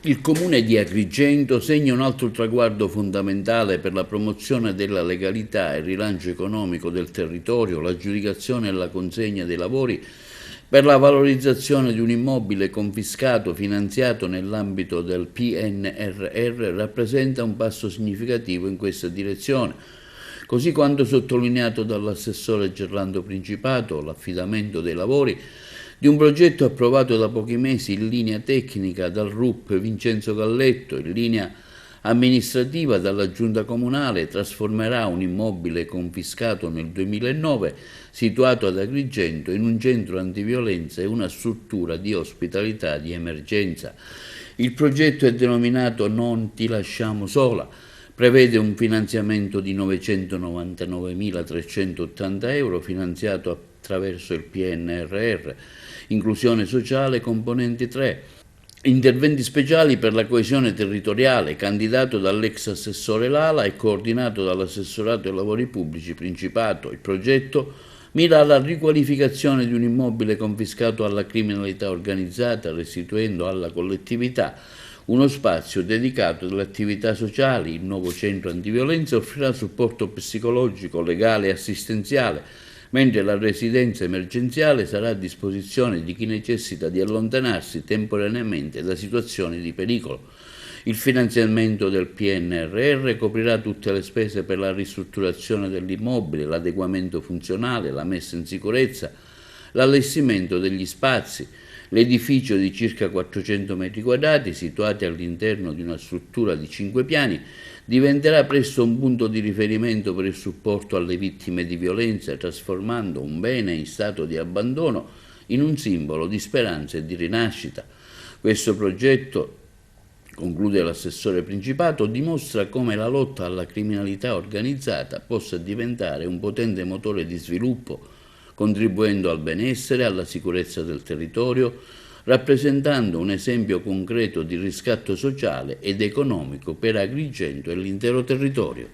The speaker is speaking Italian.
Il Comune di Agrigento segna un altro traguardo fondamentale per la promozione della legalità e il rilancio economico del territorio, l'aggiudicazione e la consegna dei lavori per la valorizzazione di un immobile confiscato finanziato nell'ambito del PNRR rappresenta un passo significativo in questa direzione. Così quanto sottolineato dall'assessore Gerlando Principato, l'affidamento dei lavori di un progetto approvato da pochi mesi in linea tecnica dal RUP Vincenzo Galletto, in linea amministrativa dalla Giunta Comunale, trasformerà un immobile confiscato nel 2009, situato ad Agrigento, in un centro antiviolenza e una struttura di ospitalità di emergenza. Il progetto è denominato Non ti lasciamo sola. Prevede un finanziamento di 999.380 euro finanziato attraverso il PNRR, inclusione sociale componente 3, interventi speciali per la coesione territoriale, candidato dall'ex assessore Lala e coordinato dall'assessorato ai lavori pubblici Principato. Il progetto mira alla riqualificazione di un immobile confiscato alla criminalità organizzata, restituendo alla collettività uno spazio dedicato alle attività sociali. Il nuovo centro antiviolenza offrirà supporto psicologico, legale e assistenziale, mentre la residenza emergenziale sarà a disposizione di chi necessita di allontanarsi temporaneamente da situazioni di pericolo. Il finanziamento del PNRR coprirà tutte le spese per la ristrutturazione dell'immobile, l'adeguamento funzionale, la messa in sicurezza, l'allestimento degli spazi. L'edificio di circa 400 metri quadrati, situato all'interno di una struttura di 5 piani, diventerà presto un punto di riferimento per il supporto alle vittime di violenza, trasformando un bene in stato di abbandono in un simbolo di speranza e di rinascita. Questo progetto, conclude l'assessore Principato, dimostra come la lotta alla criminalità organizzata possa diventare un potente motore di sviluppo, contribuendo al benessere e alla sicurezza del territorio, rappresentando un esempio concreto di riscatto sociale ed economico per Agrigento e l'intero territorio.